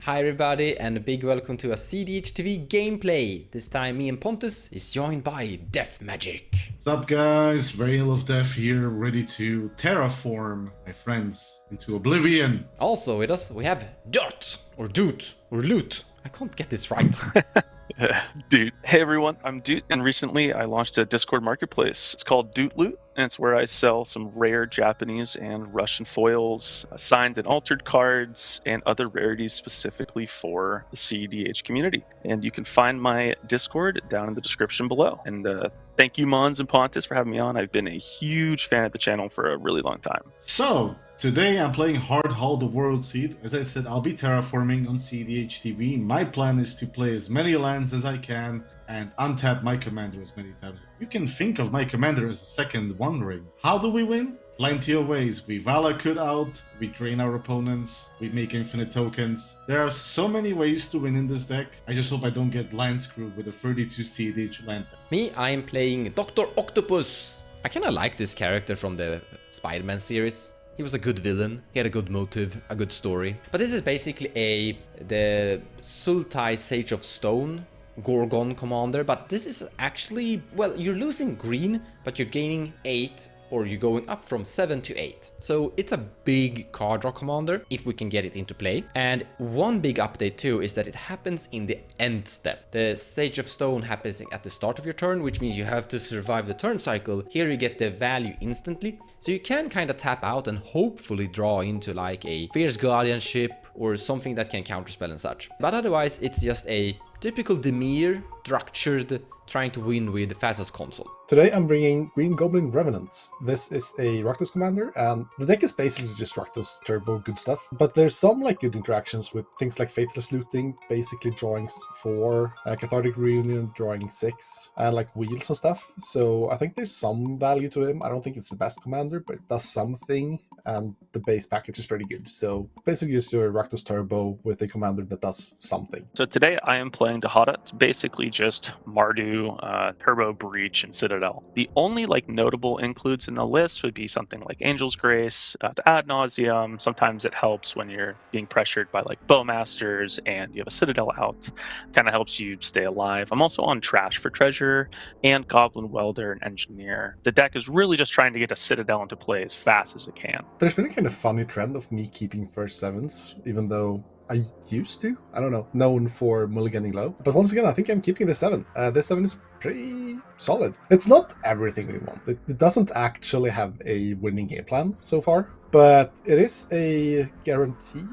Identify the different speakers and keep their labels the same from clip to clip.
Speaker 1: Hi everybody, and a big welcome to a cEDH TV gameplay. This time me and Pontus is joined by Death Magic.
Speaker 2: What's up guys, Veil of Death here, ready to terraform my friends into oblivion.
Speaker 1: Also with us we have Dot, or Doot, or Loot. I can't get this right.
Speaker 3: Dude. Hey everyone, I'm Doot, and recently I launched a Discord marketplace. It's called Doot Loot, and it's where I sell some rare Japanese and Russian foils, signed and altered cards, and other rarities specifically for the cEDH community. And you can find my Discord down in the description below. And thank you Mons and Pontus for having me on. I've been a huge fan of the channel for a really long time.
Speaker 2: So, today I'm playing Hearthhull the World Seed. As I said, I'll be terraforming on cEDH TV. My plan is to play as many lands as I can and untap my commander as many times. You can think of my commander as a second One Ring. How do we win? Plenty of ways. We Valakut out, we drain our opponents, we make infinite tokens. There are so many ways to win in this deck. I just hope I don't get land screwed with a 32 cEDH land deck.
Speaker 1: Me, I am playing Dr. Octopus. I kinda like this character from the Spider-Man series. He was a good villain, he had a good motive, a good story. But this is basically the Sultai Sage of Stone Gorgon commander, but this is actually, well, you're losing green, but you're gaining 8, or you're going up from 7 to 8. So it's a big card draw commander, if we can get it into play. And one big update too is that it happens in the end step. The Sage of Stone happens at the start of your turn, which means you have to survive the turn cycle. Here you get the value instantly, so you can kind of tap out and hopefully draw into like a Fierce Guardianship or something that can counterspell and such. But otherwise it's just a typical Demir, structured, trying to win with the fastest console.
Speaker 4: Today I'm bringing Green Goblin Revenants. This is a Rakdos commander, and the deck is basically just Rakdos turbo good stuff. But there's some like good interactions with things like Faithless Looting, basically drawing 4, Cathartic Reunion drawing 6, and like wheels and stuff. So I think there's some value to him. I don't think it's the best commander, but it does something, and the base package is pretty good. So basically just your Rakdos turbo with a commander that does something.
Speaker 3: So today I am playing Dihada. It's basically just Mardu, Turbo Breach, and Citadel. The only like notable includes in the list would be something like Angel's Grace, the Ad Nauseam. Sometimes it helps when you're being pressured by like Bowmasters and you have a Citadel out. Kind of helps you stay alive. I'm also on Trash for Treasure and Goblin Welder and Engineer. The deck is really just trying to get a Citadel into play as fast as it can.
Speaker 4: There's been a kind of funny trend of me keeping first 7s, even though I used to, I don't know, known for mulliganing low. But once again, I think I'm keeping the 7. This 7 is pretty solid. It's not everything we want. It doesn't actually have a winning game plan so far, but it is a guarantee.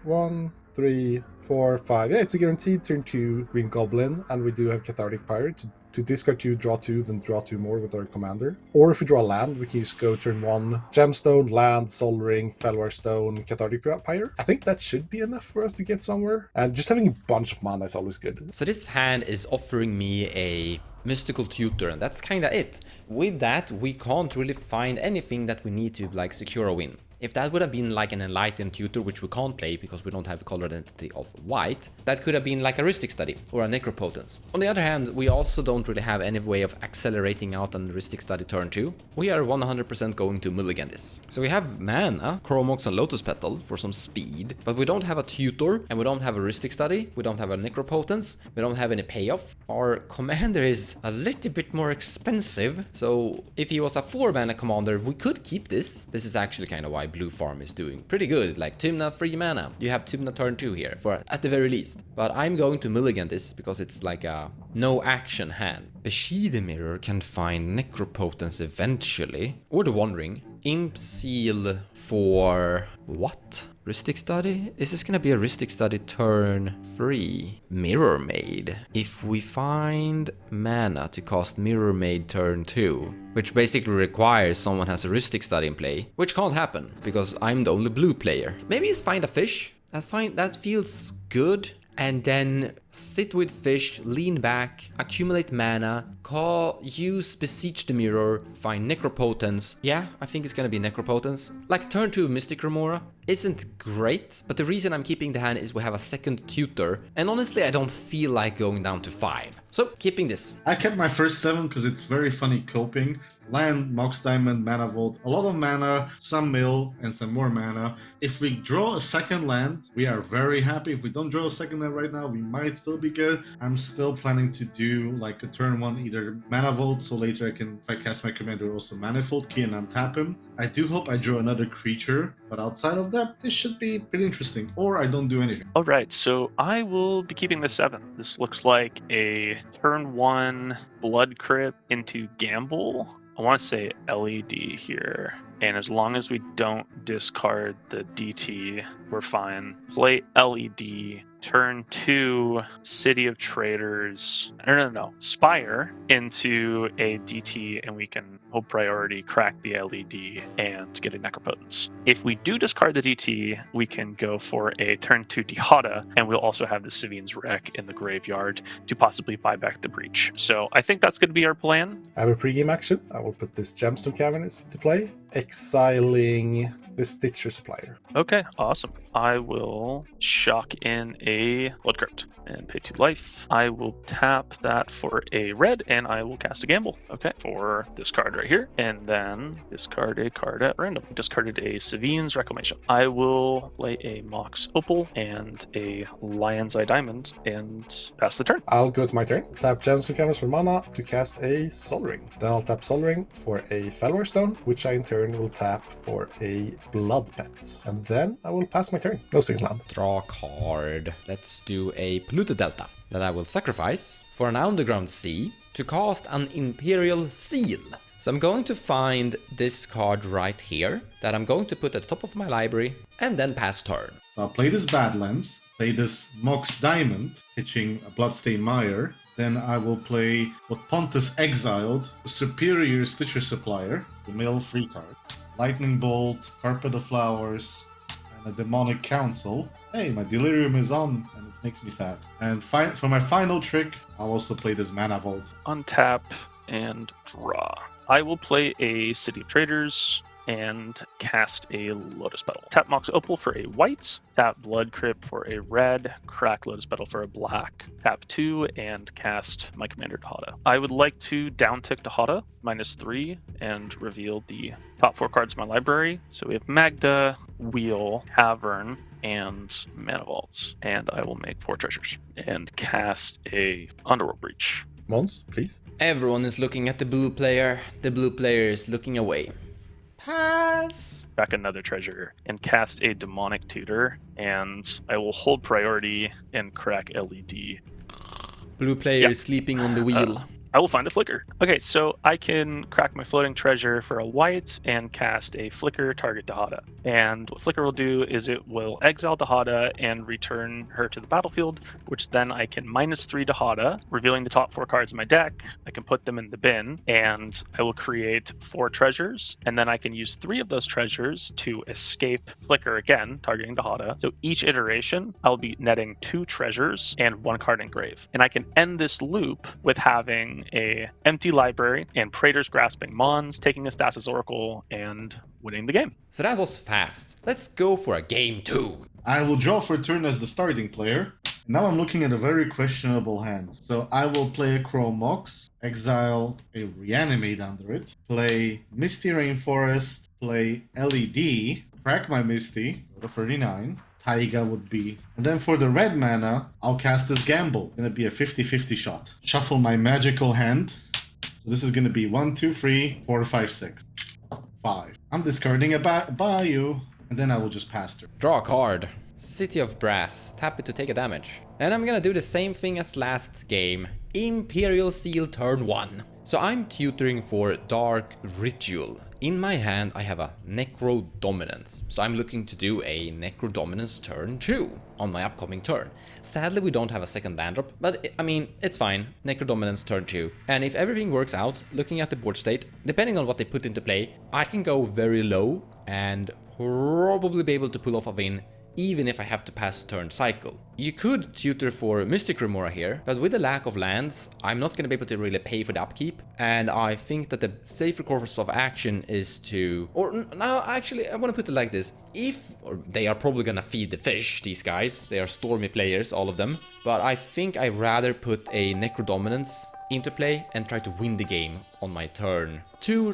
Speaker 4: 1, 3, 4, 5. Yeah, it's a guaranteed turn 2 Green Goblin, and we do have Cathartic Pirate to discard 2, draw 2, then draw 2 more with our commander. Or if we draw land, we can just go turn 1, Gemstone, Land, Soul Ring, Felwar Stone, Cathartic Pirate. I think that should be enough for us to get somewhere. And just having a bunch of mana is always good.
Speaker 1: So this hand is offering me a Mystical Tutor, and that's kinda it. With that, we can't really find anything that we need to like secure a win. If that would have been like an Enlightened Tutor, which we can't play because we don't have a color identity of white, that could have been like a Rhystic Study or a Necropotence. On the other hand, we also don't really have any way of accelerating out an Rhystic Study turn 2. We are 100% going to mulligan this. So we have mana, Chromox and Lotus Petal for some speed, but we don't have a Tutor, and we don't have a Rhystic Study, we don't have a Necropotence, we don't have any payoff. Our commander is a little bit more expensive, so if he was a 4-mana commander, we could keep this. This is actually kind of why Blue Farm is doing pretty good, like Tymna free mana. You have Tymna turn 2 here, for at the very least. But I'm going to mulligan this because it's like a no action hand. Beschide Mirror can find Necropotence eventually, or the One Ring. Imp Seal for what? Rhystic Study? Is this gonna be a Rhystic Study turn 3? Mirror Maid. If we find mana to cast Mirror Maid turn 2, which basically requires someone has a Rhystic Study in play, which can't happen because I'm the only blue player. Maybe it's find a fish. That's fine. That feels good. And then sit with fish, lean back, accumulate mana, use Beseech the Mirror, find Necropotence. Yeah, I think it's gonna be Necropotence. Like turn 2 Mystic Remora isn't great, but the reason I'm keeping the hand is we have a second tutor, and honestly I don't feel like going down to 5. So keeping this.
Speaker 2: I kept my first 7 because it's very funny coping. Land, Mox Diamond, Mana Vault, a lot of mana, some mill, and some more mana. If we draw a second land, we are very happy. If we don't draw a second land right now, we might still be good. I'm still planning to do like a turn 1 either Mana Vault, so later I can, if I cast my commander, also Manifold Key and untap him. I do hope I draw another creature, but outside of that, this should be pretty interesting. Or I don't do anything.
Speaker 3: All right, so I will be keeping the 7. This looks like a turn 1 Blood Crypt into Gamble. I want to say LED here. And as long as we don't discard the DT, we're fine. Play LED, turn 2 City of Traders, no, Spire into a DT, and we can hold priority, crack the LED, and get a Necropotence. If we do discard the DT, we can go for a turn 2 Dihada, and we'll also have the Sivian's Wreck in the graveyard to possibly buy back the Breach. So I think that's going to be our plan.
Speaker 4: I have a pregame action. I will put this Gemstone Cavernous into play, exiling the Stitcher Supplier.
Speaker 3: Okay, awesome. I will shock in a Blood Crypt and pay 2 life. I will tap that for a red, and I will cast a Gamble. Okay, for this card right here, and then discard a card at random. Discarded a Sivian's Reclamation. I will play a Mox Opal and a Lion's Eye Diamond and pass the turn.
Speaker 4: I'll go to my turn. Tap Gemstone Cavernous for mana to cast a Sol Ring. Then I'll tap Sol Ring for a Fellwar Stone, which I in turn will tap for a Blood Pet. And then I will pass my turn. No single land.
Speaker 1: Draw a card. Let's do a Polluted Delta that I will sacrifice for an Underground Sea to cast an Imperial Seal. So I'm going to find this card right here that I'm going to put at the top of my library and then pass turn.
Speaker 2: So I'll play this Badlands, play this Mox Diamond, pitching a Bloodstained Mire. Then I will play what Pontus exiled, the Superior Stitcher Supplier, the mill free card. Lightning Bolt, Carpet of Flowers, and a Demonic Council. Hey, my Delirium is on, and it makes me sad. And for my final trick, I'll also play this Mana Vault.
Speaker 3: Untap and draw. I will play a City of Traders and cast a Lotus Petal. Tap Mox Opal for a white, tap Blood Crypt for a red, crack Lotus Petal for a black, tap 2, and cast my Commander Dihada. I would like to downtick Dihada, -3, and reveal the top 4 cards of my library. So we have Magda, Wheel, Cavern, and Mana Vaults. And I will make 4 treasures and cast a Underworld Breach.
Speaker 4: Mons, please.
Speaker 1: Everyone is looking at the blue player. The blue player is looking away. Pass.
Speaker 3: Back another treasure and cast a Demonic Tutor, and I will hold priority and crack LED.
Speaker 1: Blue player is sleeping on the wheel.
Speaker 3: I will find a Flicker. Okay, so I can crack my Floating Treasure for a white and cast a Flicker, target Dihada. And what Flicker will do is it will exile Dihada and return her to the battlefield, which then I can -3 Dihada, revealing the top 4 cards in my deck. I can put them in the bin, and I will create 4 treasures, and then I can use 3 of those treasures to escape Flicker again, targeting Dihada. So each iteration, I'll be netting 2 treasures and 1 card engrave. And I can end this loop with having a empty library and Praetor's Grasping Mons, taking a Stasis Oracle, and winning the game.
Speaker 1: So that was fast. Let's go for a game 2.
Speaker 2: I will draw for a turn as the starting player. Now I'm looking at a very questionable hand. So I will play a Chrome Mox, exile a Reanimate under it, play Misty Rainforest, play LED, crack my Misty, go to 39. Taiga would be. And then for the red mana, I'll cast this Gamble. Gonna be a 50-50 shot. Shuffle my magical hand. So this is gonna be 1, 2, 3, 4, 5, 6, 5. I'm discarding a Bayou, and then I will just pass through.
Speaker 1: Draw a card. City of Brass. Tap it to take a damage. And I'm gonna do the same thing as last game. Imperial Seal turn 1. So I'm tutoring for Dark Ritual. In my hand I have a Necro Dominance. So I'm looking to do a Necro Dominance turn 2 on my upcoming turn. Sadly we don't have a second land drop, but I mean, it's fine. Necro Dominance turn 2. And if everything works out, looking at the board state, depending on what they put into play, I can go very low and probably be able to pull off a win even if I have to pass a turn cycle. You could tutor for Mystic Remora here, but with the lack of lands, I'm not going to be able to really pay for the upkeep, and I think that the safer course of action is to... Or now, actually, I want to put it like this. Or they are probably going to feed the fish, these guys. They are Stormy players, all of them. But I think I'd rather put a Necro Dominance into play and try to win the game on my turn 2,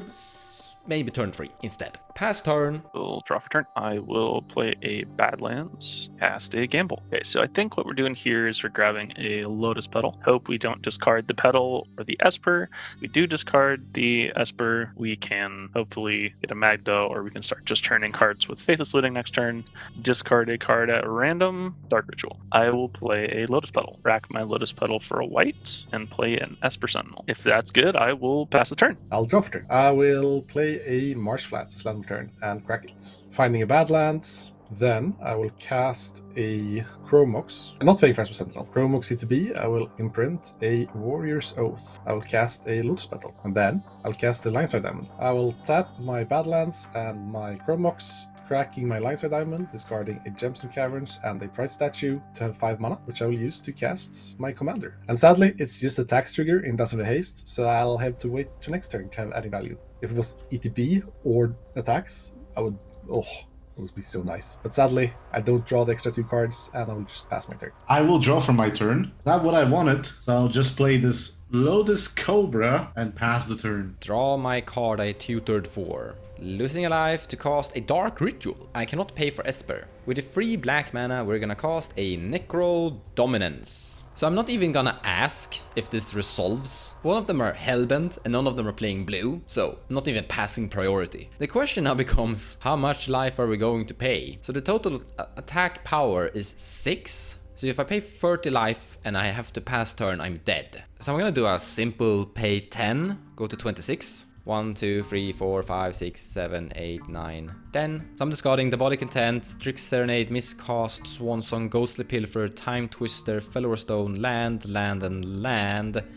Speaker 1: maybe turn 3 instead. Pass turn.
Speaker 3: We'll draw for turn. I will play a Badlands, cast a Gamble. Okay, so I think what we're doing here is we're grabbing a Lotus Petal. Hope we don't discard the Petal or the Esper. If we do discard the Esper, we can hopefully get a Magda, or we can start just turning cards with Faithless Looting next turn. Discard a card at random. Dark Ritual. I will play a Lotus Petal. Rack my Lotus Petal for a white and play an Esper Sentinel. If that's good, I will pass the turn.
Speaker 4: I'll draw for turn. I will play a Marsh Flats, Slam turn, and crack it. Finding a Badlands. Then I will cast a Chromox. I'm not playing for Esper Sentinel. Chromox CTB, I will imprint a Warrior's Oath. I will cast a Lotus Petal. And then I'll cast a Lineside Diamond. I will tap my Badlands and my Chromox, cracking my Lineside Diamond, discarding a Gemstone Caverns and a Pride Statue to have 5 mana, which I will use to cast my commander. And sadly, it's just a tax trigger in Dazzle of Haste, so I'll have to wait to next turn to have any value. If it was ETB or attacks, I would... Oh, it would be so nice. But sadly, I don't draw the extra 2 cards, and I will just pass my turn.
Speaker 2: I will draw for my turn. Not what I wanted, so I'll just play this Lotus Cobra and pass the turn.
Speaker 1: Draw my card I tutored for. Losing a life to cast a Dark Ritual. I cannot pay for Esper. With a free black mana, we're gonna cast a Necro Dominance. So I'm not even gonna ask if this resolves. One of them are Hellbent and none of them are playing blue, so not even passing priority. The question now becomes, how much life are we going to pay? So the total attack power is 6. So if I pay 30 life and I have to pass turn, I'm dead. So I'm gonna do a simple pay 10, go to 26. 1, 2, 3, 4, 5, 6, 7, 8, 9, 10. So I'm discarding Diabolic Intent, Trick Serenade, Miscast, Swan Song, Ghostly Pilfer, Time Twister, Fellow Stone, Land,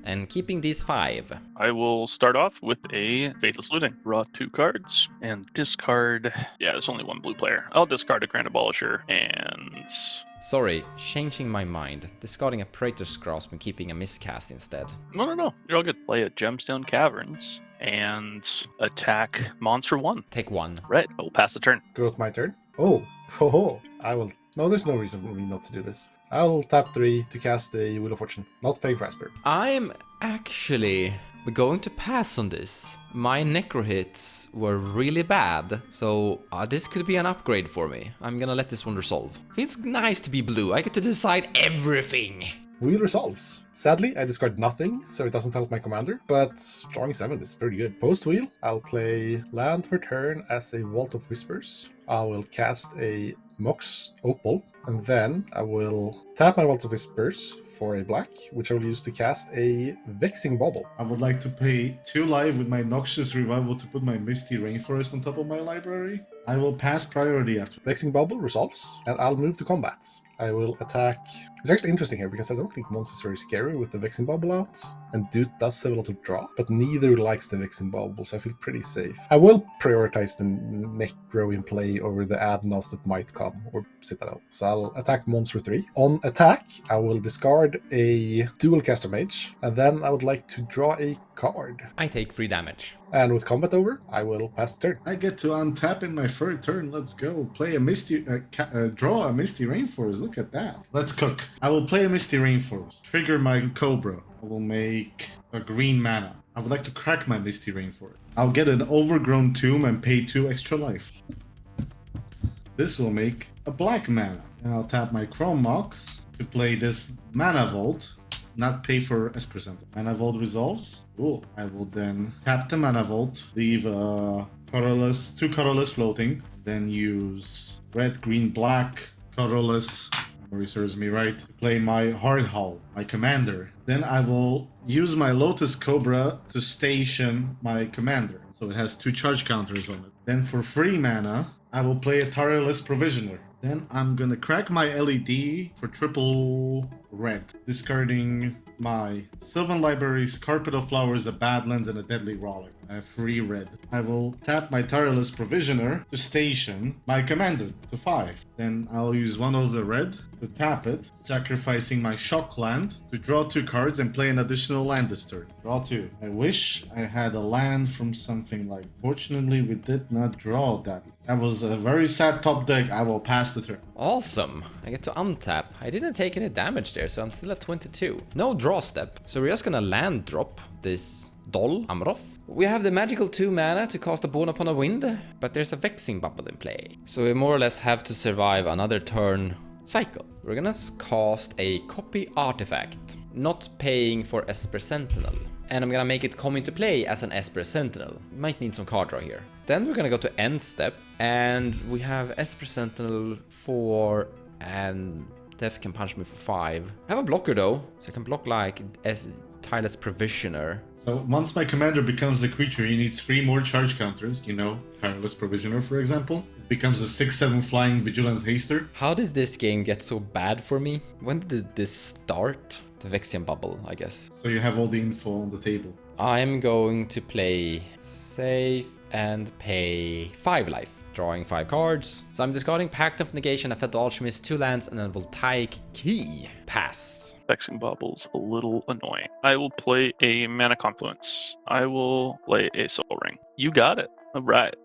Speaker 1: and keeping these 5.
Speaker 3: I will start off with a Faithless Looting. Draw 2 cards and discard... Yeah, there's only 1 blue player. I'll discard a Grand Abolisher and...
Speaker 1: Sorry, changing my mind. Discarding a Praetor's Grasp and keeping a Miscast instead.
Speaker 3: No. You're all good. Play a Gemstone Caverns and attack Monster 1.
Speaker 1: Take 1.
Speaker 3: Right, I will pass the turn.
Speaker 4: Go with my turn. Oh, ho ho. I will... No, there's no reason for me not to do this. I'll tap 3 to cast the Wheel of Fortune. Not paying for Esper.
Speaker 1: I'm actually going to pass on this. My Necro hits were really bad, so this could be an upgrade for me. I'm gonna let this one resolve. Feels nice to be blue. I get to decide everything.
Speaker 4: Wheel resolves. Sadly, I discard nothing, so it doesn't help my commander, but drawing 7 is pretty good. Post-wheel, I'll play land for turn as a Vault of Whispers. I will cast a Mox Opal, and then I will tap my Vault of Whispers for a black, which I will use to cast a Vexing Bauble.
Speaker 2: I would like to pay 2 life with my Noxious Revival to put my Misty Rainforest on top of my library. I will pass priority after.
Speaker 4: Vexing Bauble resolves, and I'll move to combat. I will attack... It's actually interesting here, because I don't think Mons is very scary with the Vexing Bauble out, and Dude does have a lot of draw, but neither likes the Vexing Bauble, so I feel pretty safe. I will prioritize the Necro in play over the Adnos that might come, or Citadel. So I'll attack Mons for 3. On attack, I will discard a Dual Caster Mage, and then I would like to draw a card.
Speaker 1: I take 3 damage.
Speaker 4: And with combat over, I will pass the turn.
Speaker 2: I get to untap in my 3rd turn. Let's go. Play a Misty... draw a Misty Rainforest. Look at that. Let's cook. I will play a Misty Rainforest. Trigger my Cobra. I will make a green mana. I would like to crack my Misty Rainforest. I'll get an Overgrown Tomb and pay 2 extra life. This will make a black mana. And I'll tap my Chrome Mox to play this Mana Vault. Not pay for Esper Sentinel. Mana Vault resolves. Cool. I will then tap the Mana Vault, leave colorless, 2 colorless floating, then use red, green, black, colorless, memory serves me right, to play my Hearthhull, my commander. Then I will use my Lotus Cobra to station my commander. So it has 2 charge counters on it. Then for free mana, I will play a Tireless Provisioner. Then I'm gonna crack my LED for triple red, discarding my Sylvan Libraries, Carpet of Flowers, a Badlands, and a Deadly Rollick. I have 3 red. I will tap my Tireless Provisioner to station my commander to 5. Then I'll use one of the red to tap it, sacrificing my Shock land to draw 2 cards and play an additional land this turn. Draw 2. I wish I had a land from something like... Fortunately, we did not draw that. That was a very sad top deck. I will pass the turn.
Speaker 1: Awesome. I get to untap. I didn't take any damage there, so I'm still at 22. No draw step. So we're just gonna land drop this Doll Amroth. We have the magical 2 mana to cast a Bone Upon a Wind, but there's a Vexing Bubble in play. So we more or less have to survive another turn cycle. We're gonna cast a Copy Artifact, not paying for Esper Sentinel. And I'm gonna make it come into play as an Esper Sentinel. Might need some card draw here. Then we're gonna go to end step, and we have Esper Sentinel 4, and Death can punch me for 5. I have a blocker though, so I can block like Tireless Provisioner.
Speaker 2: So once my commander becomes a creature, he needs 3 more charge counters. You know, Tireless Provisioner, for example. It becomes a 6/7 flying Vigilance Haster.
Speaker 1: How did this game get so bad for me? When did this start? The Vexian Bubble, I guess.
Speaker 2: So you have all the info on the table.
Speaker 1: I'm going to play safe and pay 5 life, drawing 5 cards. So I'm discarding Pact of Negation, a Fatal Alchemist, 2 lands, and a Voltaic Key. Pass.
Speaker 3: Vexing Bubble's a little annoying. I will play a Mana Confluence. I will play a Soul Ring. You got it. All right.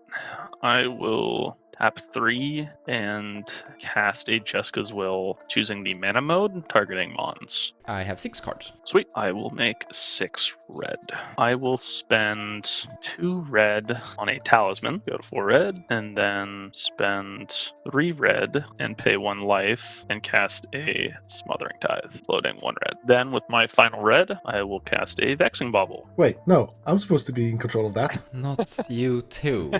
Speaker 3: I will tap 3 and cast a Jeska's Will, choosing the mana mode, targeting Mons.
Speaker 1: I have 6 cards.
Speaker 3: Sweet. I will make 6 red. I will spend 2 red on a Talisman, go to 4 red, and then spend 3 red and pay 1 life and cast a Smothering Tithe, floating 1 red. Then with my final red, I will cast a Vexing Bubble.
Speaker 4: Wait, no, I'm supposed to be in control of that.
Speaker 1: Not you too.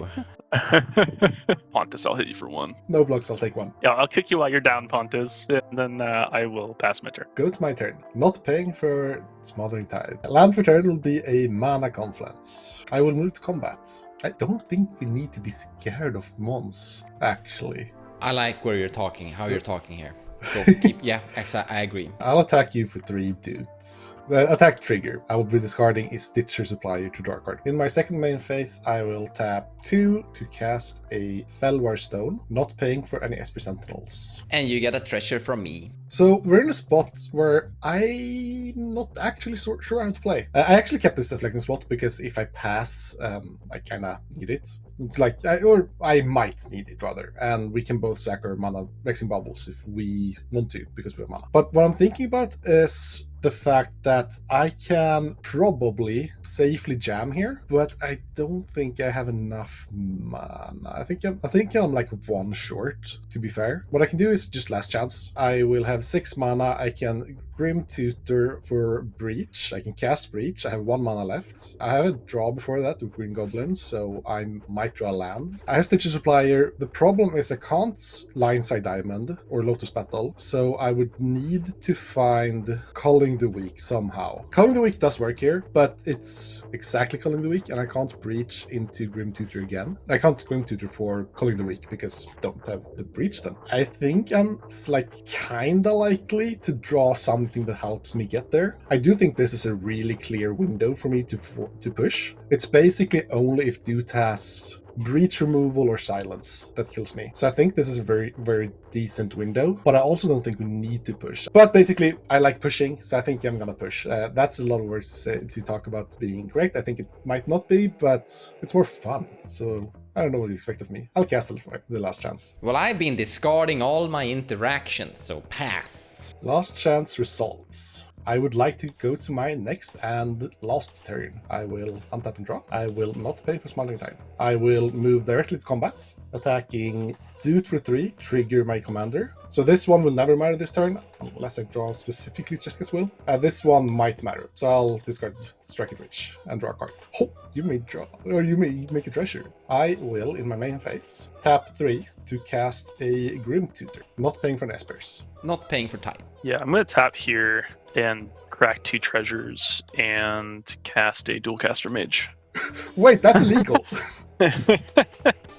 Speaker 3: Pontus, I'll hit you for 1.
Speaker 4: No blocks, I'll take 1.
Speaker 3: Yeah, I'll kick you while you're down, Pontus, and then I will pass my turn.
Speaker 4: Go to my turn. Not paying for Smothering Tide. Land return will be a Mana Confluence. I will move to combat. I don't think we need to be scared of Mons, actually.
Speaker 1: I like where you're talking, how you're talking here. So yeah, I agree.
Speaker 4: I'll attack you for 3 dudes. The attack trigger, I will be discarding a Stitcher Supplier to draw a card. In my second main phase, I will tap 2 to cast a Felwar Stone, not paying for any Esper Sentinels.
Speaker 1: And you get a treasure from me.
Speaker 4: So we're in a spot where I'm not actually sure how to play. I actually kept this deflecting spot because if I pass, I kind of need it. Or I might need it rather. And we can both sack our mana Vexing Bubbles if we want to, because we have mana. But what I'm thinking about is the fact that I can probably safely jam here, but I don't think I have enough mana. I think I'm like 1 short, to be fair. What I can do is just last chance. I will have 6 mana. I can Grim Tutor for Breach. I can cast Breach. I have 1 mana left. I have a draw before that with Green Goblin, so I might draw land. I have Stitcher Supplier. The problem is I can't Lineside Diamond or Lotus Battle, so I would need to find Culling the Weak somehow. Culling the Weak does work here, but it's exactly Culling the Weak, and I can't Breach into Grim Tutor again. I can't Grim Tutor for Culling the Weak because I don't have the Breach then. I think I'm kinda likely to draw something that helps me get there. I do think this is a really clear window for me to push. It's basically only if Dude has Breach removal or silence that kills me. So I think this is a very, very decent window, but I also don't think we need to push. But basically, I like pushing, so I think I'm gonna push. That's a lot of words to talk about being correct. I think it might not be, but it's more fun. So I don't know what you expect of me. I'll cast the last chance.
Speaker 1: Well, I've been discarding all my interactions, so pass.
Speaker 4: Last chance results. I would like to go to my next and last turn. I will untap and draw. I will not pay for Smothering Tide. I will move directly to combat, attacking Dude for 3, trigger my commander. So this one will never matter this turn, unless I draw specifically Jeska's Will. This one might matter, so I'll discard Strike It Rich and draw a card. Oh, you may draw, or you may make a treasure. I will, in my main phase, tap 3 to cast a Grim Tutor, not paying for an Espers.
Speaker 1: Not paying for time.
Speaker 3: Yeah, I'm going to tap here and crack 2 treasures and cast a Dualcaster Mage.
Speaker 4: Wait, that's illegal.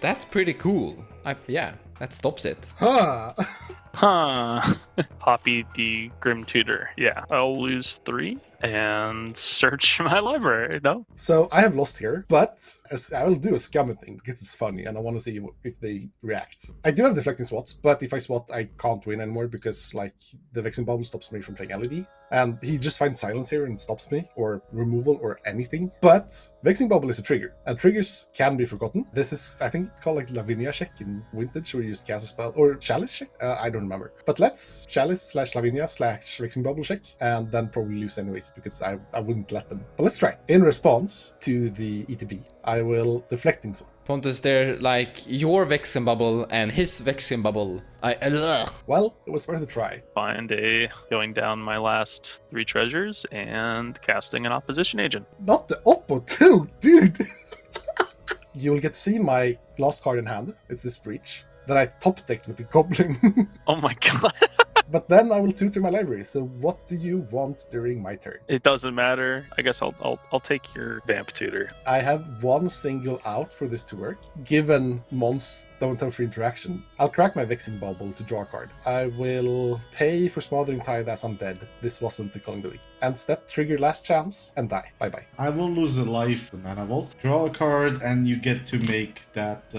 Speaker 1: That's pretty cool. Yeah, that stops it.
Speaker 4: Huh.
Speaker 3: Huh. Poppy the Grim Tutor. Yeah, I'll lose 3 and search my library. No?
Speaker 4: So I have lost here, but as I will do a scummy thing because it's funny and I want to see if they react. I do have deflecting swats, but if I swat, I can't win anymore because like the vexing bubble stops me from playing LED. And he just finds silence here and stops me, or removal, or anything. But vexing bubble is a trigger, and triggers can be forgotten. This is, I think, it's called like Lavinia check in Vintage, where you just cast a spell, or Chalice check. I don't remember. But let's Chalice / Lavinia / vexing bubble check, and then probably lose anyways because I wouldn't let them. But let's try. In response to the ETB, I will deflecting swat.
Speaker 1: Pontus, they're like your vexing bubble and his vexing bubble.
Speaker 4: Well, it was worth a try.
Speaker 3: Find a going down my last 3 treasures and casting an opposition agent.
Speaker 4: Not the Oppo too, dude! You will get to see my last card in hand. It's this Breach that I top decked with the Goblin.
Speaker 3: Oh my god.
Speaker 4: But then I will tutor my library. So what do you want during my turn?
Speaker 3: It doesn't matter. I guess I'll take your Vamp Tutor.
Speaker 4: I have 1 single out for this to work. Given Mons don't have free interaction, I'll crack my Vexing Bubble to draw a card. I will pay for Smothering Tide as I'm dead. This wasn't the calling the week. And step, trigger last chance, and die. Bye-bye.
Speaker 2: I will lose a life to Mana Vault. Draw a card, and you get to make that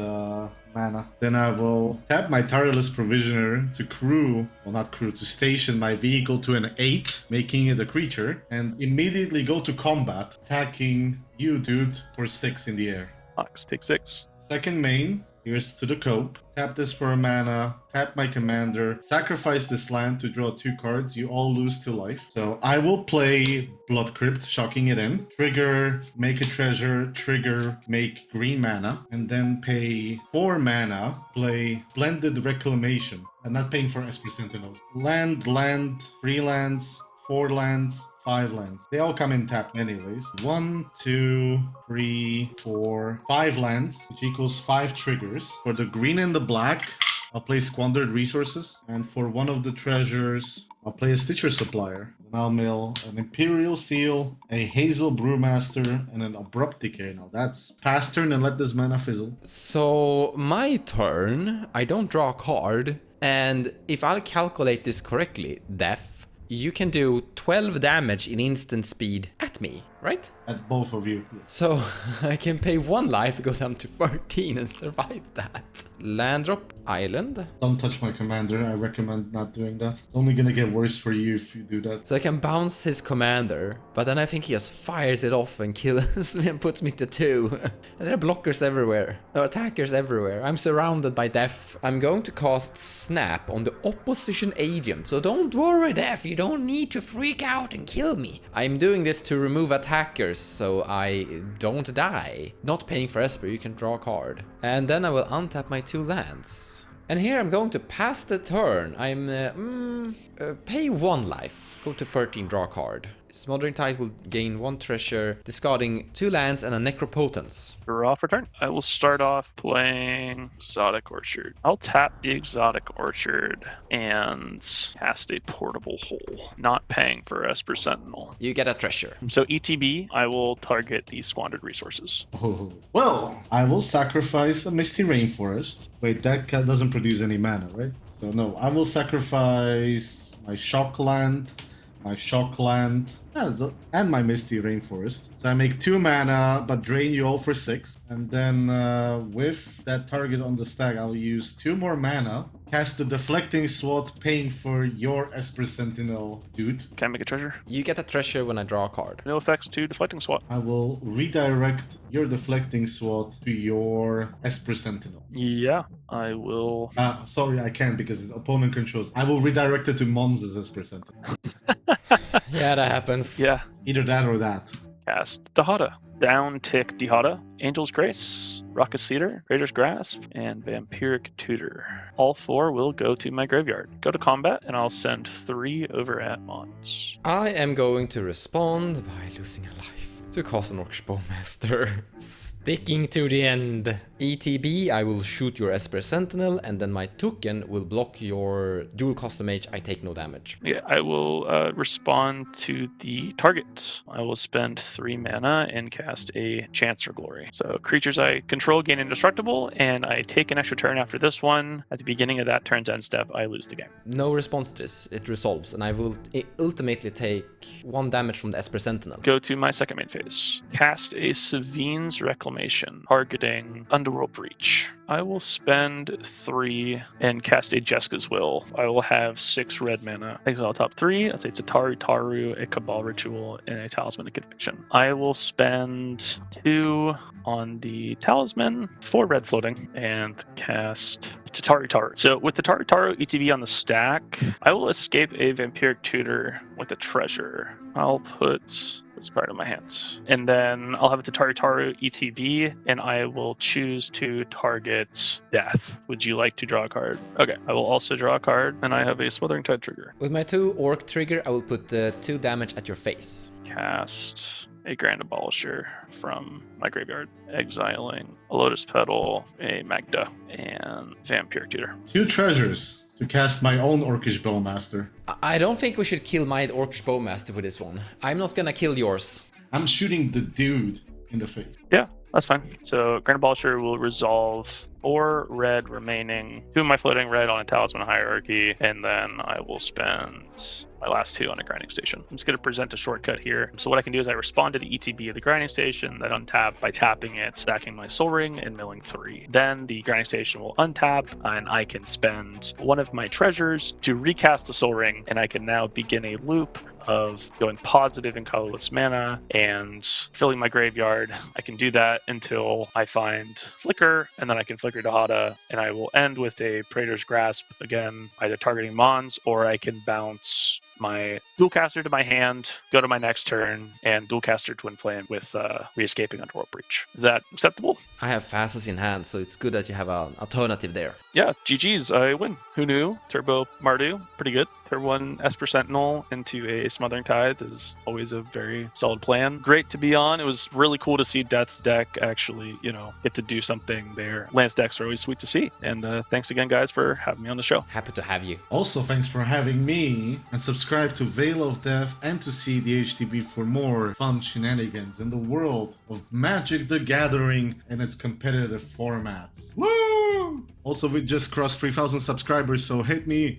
Speaker 2: mana. Then I will tap my Tireless Provisioner to crew, well not crew, to station my vehicle to an 8, making it a creature, and immediately go to combat, attacking you, dude, for 6 in the air.
Speaker 3: Ox, take 6.
Speaker 2: Second main, here's to the cope. Tap this for a mana, tap my commander, sacrifice this land to draw 2 cards. You all lose 2 life. So I will play Blood Crypt, shocking it in. Trigger, make a treasure, trigger, make green mana, and then pay 4 mana, play Blended Reclamation. I'm not paying for Esper Sentinels. Land, 3 lands, 4 lands, 5 lands. They all come in tapped anyways. 1, 2, 3, 4, 5 lands, which equals 5 triggers. For the green and the black, I'll play Squandered Resources. And for one of the treasures, I'll play a Stitcher Supplier. And I'll mill an Imperial Seal, a Hazel Brewmaster, and an Abrupt Decay. Now that's pass turn and let this mana fizzle.
Speaker 1: So my turn, I don't draw a card. And if I'll calculate this correctly, Def, you can do 12 damage in instant speed at me, right?
Speaker 2: At both of you.
Speaker 1: So I can pay 1 life, go down to 13 and survive that. Land drop, island.
Speaker 2: Don't touch my commander. I recommend not doing that. It's only gonna get worse for you if you do that.
Speaker 1: So I can bounce his commander, but then I think he just fires it off and kills me and puts me to 2. And there are blockers everywhere. There are attackers everywhere. I'm surrounded by Def. I'm going to cast Snap on the opposition agent. So don't worry, Def. You don't need to freak out and kill me. I'm doing this to remove attackers so I don't die. Not paying for Esper, you can draw a card. And then I will untap my 2 lands. And here I'm going to pass the turn. I'm pay 1 life. Go to 13, draw a card. Smothering Tide will gain 1 treasure, discarding 2 lands and a Necropotence.
Speaker 3: Draw for turn. I will start off playing Exotic Orchard. I'll tap the Exotic Orchard and cast a Portable Hole, not paying for Esper Sentinel.
Speaker 1: You get a treasure.
Speaker 3: So ETB, I will target the Squandered Resources.
Speaker 2: Oh. Well, I will sacrifice a Misty Rainforest. Wait, that doesn't produce any mana, right? So no, I will sacrifice my Shock Land, and my Misty Rainforest. So I make 2 mana, but drain you all for 6. And then with that target on the stack, I'll use 2 more mana, cast the Deflecting Swat, paying for your Esper Sentinel, dude.
Speaker 3: Can I make a treasure?
Speaker 1: You get a treasure when I draw a card.
Speaker 3: No effects to Deflecting Swat.
Speaker 2: I will redirect your Deflecting Swat to your Esper Sentinel.
Speaker 3: Yeah, I will.
Speaker 2: Sorry, I can't because opponent controls. I will redirect it to Mons' Esper Sentinel.
Speaker 1: Yeah, that happens.
Speaker 3: Yeah.
Speaker 2: Either that or that.
Speaker 3: Cast Dihada. Down tick Dihada, Angel's Grace, Raucous Cedar, Raider's Grasp, and Vampiric Tutor. All 4 will go to my graveyard. Go to combat, and I'll send 3 over at Mons.
Speaker 1: I am going to respond by losing a life to cast an Orcish Bowmaster. Sticking to the end. ETB, I will shoot your Esper Sentinel, and then my token will block your dual custom mage. I take no damage.
Speaker 3: Yeah, I will respond to the target. I will spend 3 mana and cast a Chance for Glory. So creatures I control gain indestructible, and I take an extra turn after this one. At the beginning of that turn's end step, I lose the game.
Speaker 1: No response to this. It resolves, and I will ultimately take 1 damage from the Esper Sentinel.
Speaker 3: Go to my second main phase. Cast a Savine's Reclamation, targeting Underworld Breach. I will spend 3 and cast a Jeska's Will. I will have 6 red mana. Exile top 3. I'll say it's a Taru, a Cabal Ritual, and a Talisman of Conviction. I will spend 2 on the Talisman, 4 red floating, and cast Taru. So with the Taru ETB on the stack, I will escape a Vampiric Tutor with a treasure. I'll put this card in my hands. And then I'll have a Taru ETB, and I will choose to target Death. Would you like to draw a card? Okay, I will also draw a card, and I have a Smothering Tide trigger.
Speaker 1: With my 2 Orc trigger, I will put 2 damage at your face.
Speaker 3: Cast a Grand Abolisher from my graveyard, exiling a Lotus Petal, a Magda, and Vampiric Tutor.
Speaker 2: 2 treasures to cast my own Orcish Bowmaster.
Speaker 1: I don't think we should kill my Orcish Bowmaster with this one. I'm not gonna kill yours.
Speaker 2: I'm shooting the dude in the face.
Speaker 3: Yeah, that's fine. So Grand Abolisher will resolve 4 red remaining, 2 of my floating red on a Talisman Hierarchy, and then I will spend my last 2 on a Grinding Station. I'm just going to present a shortcut here. So what I can do is I respond to the ETB of the Grinding Station, then untap by tapping it, stacking my Soul Ring, and milling 3. Then the Grinding Station will untap, and I can spend 1 of my treasures to recast the Soul Ring, and I can now begin a loop of going positive in colorless mana and filling my graveyard. I can do that until I find Flicker, and then I can Flicker Dihada, and I will end with a Praetor's Grasp, again, either targeting Mons, or I can bounce my Dualcaster to my hand, go to my next turn, and Dualcaster Twin Flame with re-escaping Underworld Breach. Is that acceptable?
Speaker 1: I have Fastest in hand, so it's good that you have an alternative there.
Speaker 3: Yeah, GG's, I win. Who knew? Turbo Mardu, pretty good. Turn 1 Esper Sentinel into a Smothering Tithe is always a very solid plan. Great to be on. It was really cool to see Death's deck actually, get to do something there. Lance decks are always sweet to see. And thanks again, guys, for having me on the show.
Speaker 1: Happy to have you.
Speaker 2: Also, thanks for having me, and subscribe to Veil of Death and to cEDH TV for more fun shenanigans in the world of Magic the Gathering and its competitive formats. Woo! Also, we just crossed 3,000 subscribers, so hit me.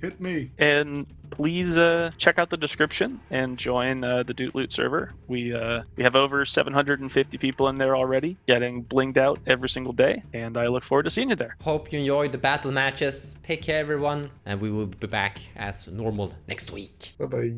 Speaker 3: And please check out the description and join the Doot Loot server. We have over 750 people in there already, getting blinged out every single day, and I look forward to seeing you there.
Speaker 1: Hope you enjoyed the battle matches. Take care, everyone, and we will be back as normal next week.
Speaker 4: Bye-bye.